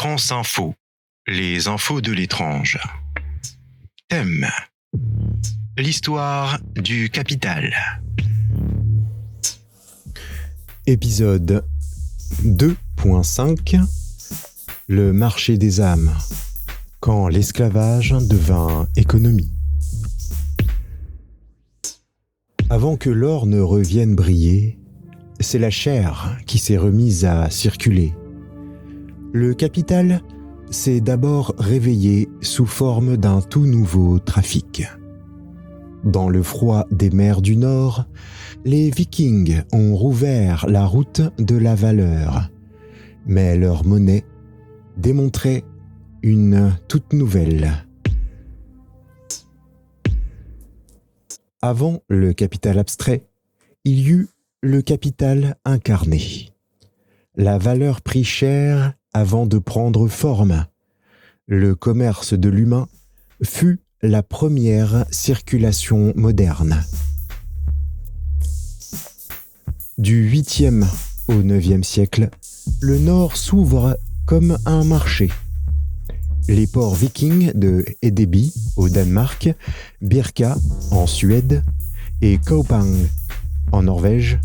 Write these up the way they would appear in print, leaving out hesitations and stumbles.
France Info, les infos de l'étrange. Thème: l'histoire du capital. Épisode 2.5 Le marché des âmes, quand l'esclavage devint économie. Avant que l'or ne revienne briller, c'est la chair qui s'est remise à circuler. Le capital s'est d'abord réveillé sous forme d'un tout nouveau trafic. Dans le froid des mers du Nord, les Vikings ont rouvert la route de la valeur, mais leur monnaie démontrait une toute nouvelle. Avant le capital abstrait, il y eut le capital incarné. La valeur prit chair avant de prendre forme. Le commerce de l'humain fut la première circulation moderne. Du 8e au 9e siècle, le Nord s'ouvre comme un marché. Les ports vikings de Hedeby au Danemark, Birka en Suède et Kaupang en Norvège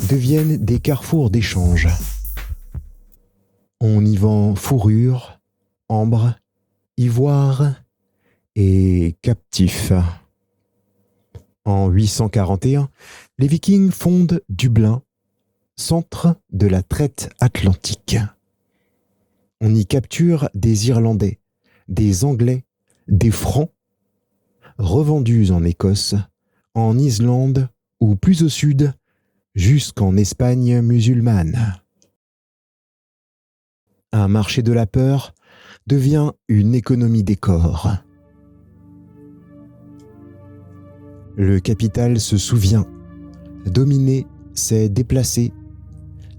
deviennent des carrefours d'échange. On y vend fourrure, ambre, ivoire et captifs. En 841, les Vikings fondent Dublin, centre de la traite atlantique. On y capture des Irlandais, des Anglais, des Francs, revendus en Écosse, en Islande ou plus au sud, jusqu'en Espagne musulmane. Un marché de la peur devient une économie des corps. Le capital se souvient. Dominer, c'est déplacer.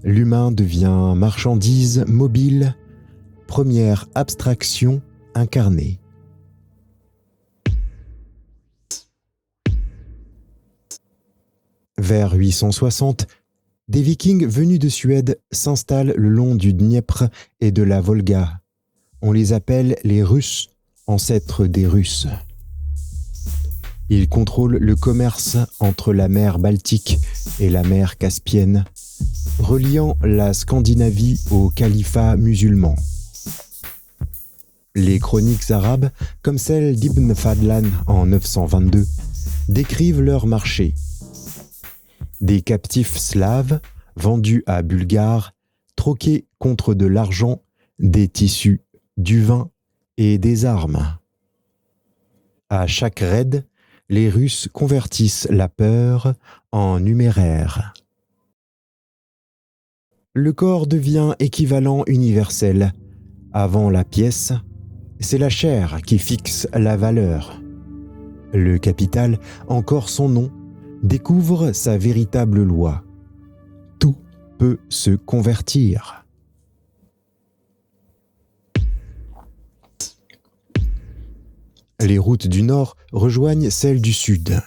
L'humain devient marchandise mobile, première abstraction incarnée. Vers 860, des Vikings venus de Suède s'installent le long du Dniepr et de la Volga. On les appelle les Russes, ancêtres des Russes. Ils contrôlent le commerce entre la mer Baltique et la mer Caspienne, reliant la Scandinavie au califat musulman. Les chroniques arabes, comme celle d'Ibn Fadlan en 922, décrivent leur marché. Des captifs slaves, vendus à Bulgares, troqués contre de l'argent, des tissus, du vin et des armes. À chaque raid, les Russes convertissent la peur en numéraire. Le corps devient équivalent universel. Avant la pièce, c'est la chair qui fixe la valeur. Le capital, encore son nom, découvre sa véritable loi. Tout peut se convertir. Les routes du Nord rejoignent celles du Sud.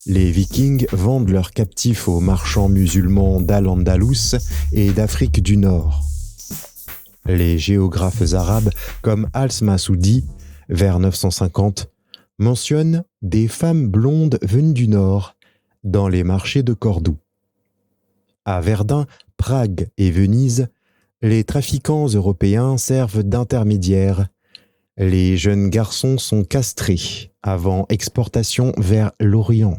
Les Vikings vendent leurs captifs aux marchands musulmans d'Al-Andalus et d'Afrique du Nord. Les géographes arabes comme Al-Masudi, vers 950, mentionnent des femmes blondes venues du Nord dans les marchés de Cordoue. À Verdun, Prague et Venise, les trafiquants européens servent d'intermédiaires. Les jeunes garçons sont castrés avant exportation vers l'Orient.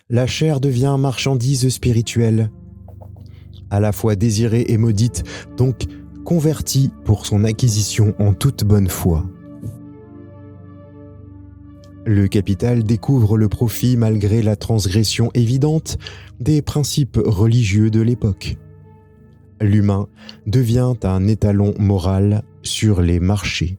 La chair devient marchandise spirituelle, à la fois désirée et maudite, donc convertie pour son acquisition en toute bonne foi. Le capital découvre le profit malgré la transgression évidente des principes religieux de l'époque. L'humain devient un étalon moral sur les marchés.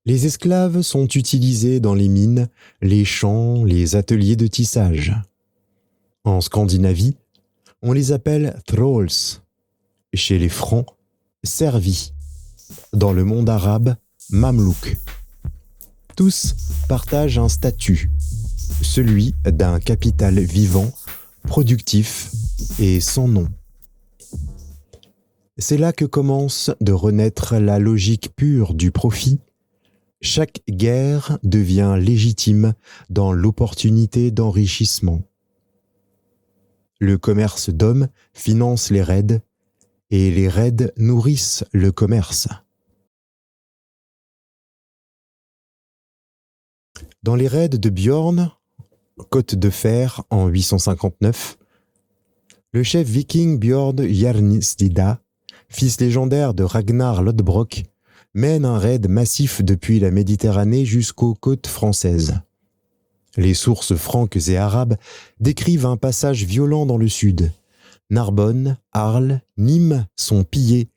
Les esclaves sont utilisés dans les mines, les champs, les ateliers de tissage. En Scandinavie, on les appelle thralls. Chez les Francs, servis. Dans le monde arabe, mamelouks. Tous partagent un statut, celui d'un capital vivant, productif et sans nom. C'est là que commence de renaître la logique pure du profit. Chaque guerre devient légitime dans l'opportunité d'enrichissement. Le commerce d'hommes finance les raids et les raids nourrissent le commerce. Dans les raids de Björn, Côte de Fer en 859, le chef viking Björn Jarnstida, fils légendaire de Ragnar Lodbrok, mène un raid massif depuis la Méditerranée jusqu'aux côtes françaises. Les sources franques et arabes décrivent un passage violent dans le sud. Narbonne, Arles, Nîmes sont pillés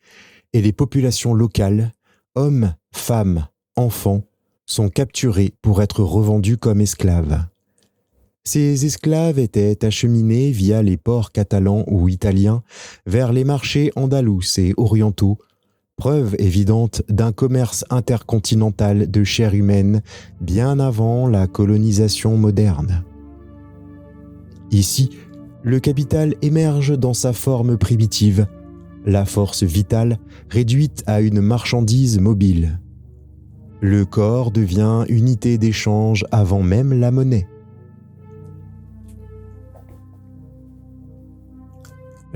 et les populations locales, hommes, femmes, enfants, sont capturés pour être revendus comme esclaves. Ces esclaves étaient acheminés via les ports catalans ou italiens vers les marchés andalous et orientaux, preuve évidente d'un commerce intercontinental de chair humaine bien avant la colonisation moderne. Ici, le capital émerge dans sa forme primitive, la force vitale réduite à une marchandise mobile. Le corps devient unité d'échange avant même la monnaie.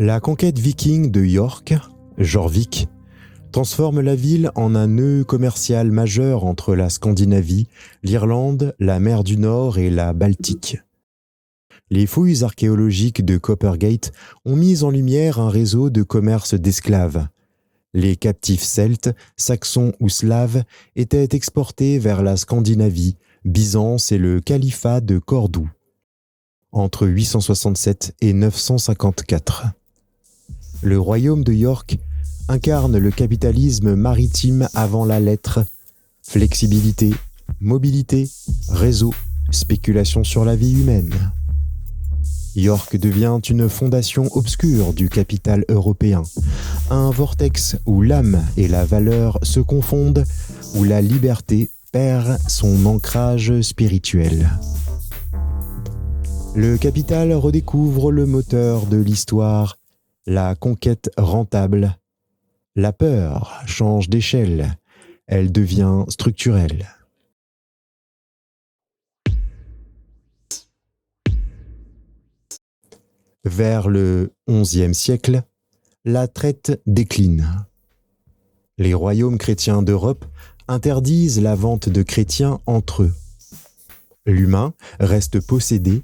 La conquête viking de York, Jorvik, transforme la ville en un nœud commercial majeur entre la Scandinavie, l'Irlande, la mer du Nord et la Baltique. Les fouilles archéologiques de Coppergate ont mis en lumière un réseau de commerce d'esclaves. Les captifs celtes, saxons ou slaves étaient exportés vers la Scandinavie, Byzance et le califat de Cordoue, entre 867 et 954. Le royaume de York incarne le capitalisme maritime avant la lettre, flexibilité, mobilité, réseau, spéculation sur la vie humaine. York devient une fondation obscure du capital européen, un vortex où l'âme et la valeur se confondent, où la liberté perd son ancrage spirituel. Le capital redécouvre le moteur de l'histoire, la conquête rentable. La peur change d'échelle, elle devient structurelle. Vers le XIe siècle, la traite décline. Les royaumes chrétiens d'Europe interdisent la vente de chrétiens entre eux. L'humain reste possédé,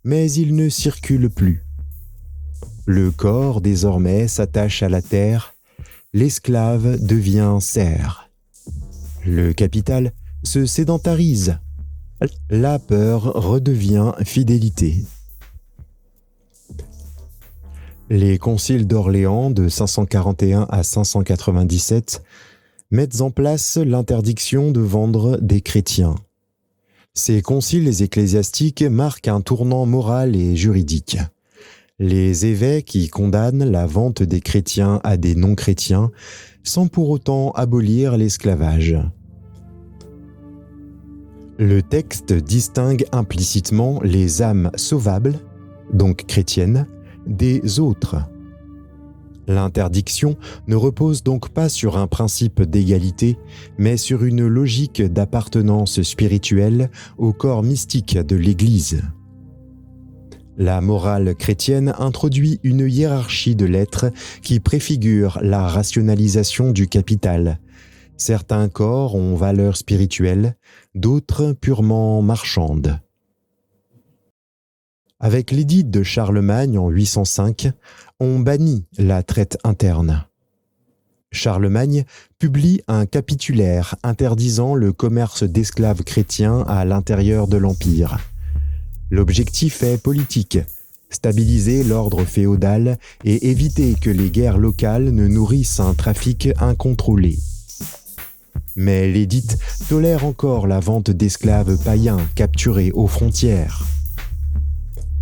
mais il ne circule plus. Le corps désormais s'attache à la terre, l'esclave devient serf. Le capital se sédentarise. La peur redevient fidélité. Les conciles d'Orléans de 541 à 597 mettent en place l'interdiction de vendre des chrétiens. Ces conciles ecclésiastiques marquent un tournant moral et juridique. Les évêques y condamnent la vente des chrétiens à des non-chrétiens sans pour autant abolir l'esclavage. Le texte distingue implicitement les âmes sauvables, donc chrétiennes, des autres. L'interdiction ne repose donc pas sur un principe d'égalité, mais sur une logique d'appartenance spirituelle au corps mystique de l'Église. La morale chrétienne introduit une hiérarchie de l'être qui préfigure la rationalisation du capital. Certains corps ont valeur spirituelle, d'autres purement marchandes. Avec l'édit de Charlemagne en 805, on bannit la traite interne. Charlemagne publie un capitulaire interdisant le commerce d'esclaves chrétiens à l'intérieur de l'Empire. L'objectif est politique, stabiliser l'ordre féodal et éviter que les guerres locales ne nourrissent un trafic incontrôlé. Mais l'édit tolère encore la vente d'esclaves païens capturés aux frontières.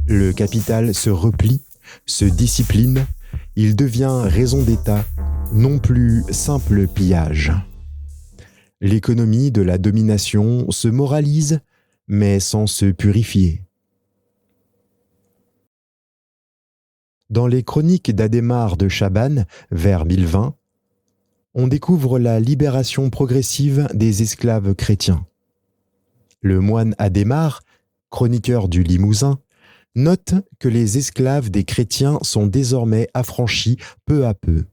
Le capital se replie, se discipline, il devient raison d'État, non plus simple pillage. L'économie de la domination se moralise, mais sans se purifier. Dans les chroniques d'Adhémar de Chabannes, vers 1020, on découvre la libération progressive des esclaves chrétiens. Le moine Adhémar, chroniqueur du Limousin, note que les esclaves des chrétiens sont désormais affranchis peu à peu.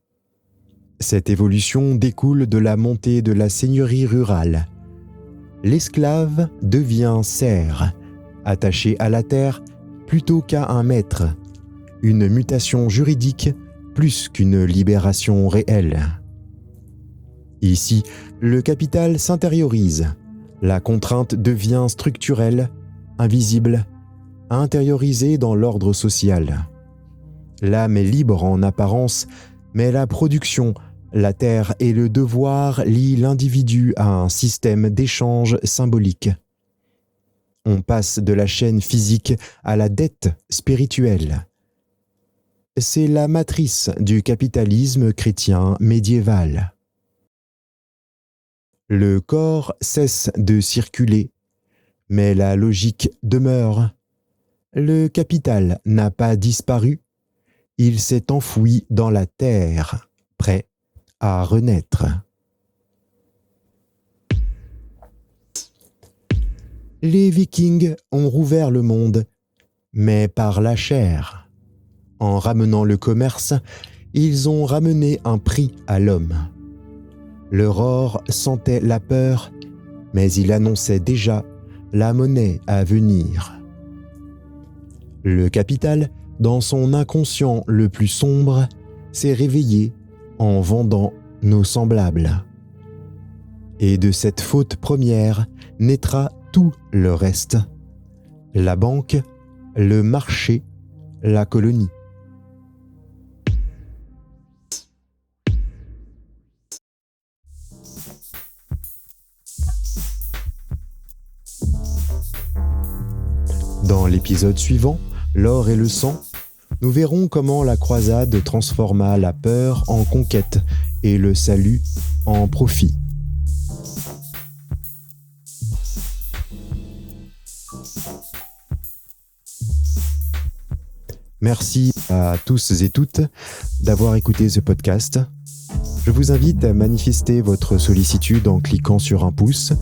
Cette évolution découle de la montée de la seigneurie rurale. L'esclave devient serf, attaché à la terre plutôt qu'à un maître, une mutation juridique plus qu'une libération réelle. Ici, le capital s'intériorise, la contrainte devient structurelle, invisible, intériorisée dans l'ordre social. L'âme est libre en apparence, mais la production, la terre et le devoir lient l'individu à un système d'échange symbolique. On passe de la chaîne physique à la dette spirituelle. C'est la matrice du capitalisme chrétien médiéval. Le corps cesse de circuler, mais la logique demeure. Le capital n'a pas disparu, il s'est enfoui dans la terre, prêt à renaître. Les Vikings ont rouvert le monde, mais par la chair. En ramenant le commerce, ils ont ramené un prix à l'homme. Leur or sentait la peur, mais il annonçait déjà la monnaie à venir. Le capital, dans son inconscient le plus sombre, s'est réveillé en vendant nos semblables. Et de cette faute première naîtra tout le reste. La banque, le marché, la colonie. Dans l'épisode suivant, L'or et le sang, nous verrons comment la croisade transforma la peur en conquête et le salut en profit. Merci à tous et toutes d'avoir écouté ce podcast. Je vous invite à manifester votre sollicitude en cliquant sur un pouce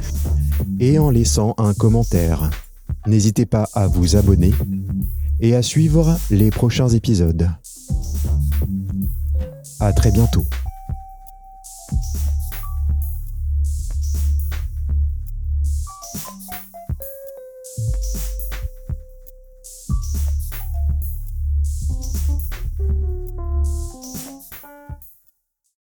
et en laissant un commentaire. N'hésitez pas à vous abonner et à suivre les prochains épisodes. À très bientôt.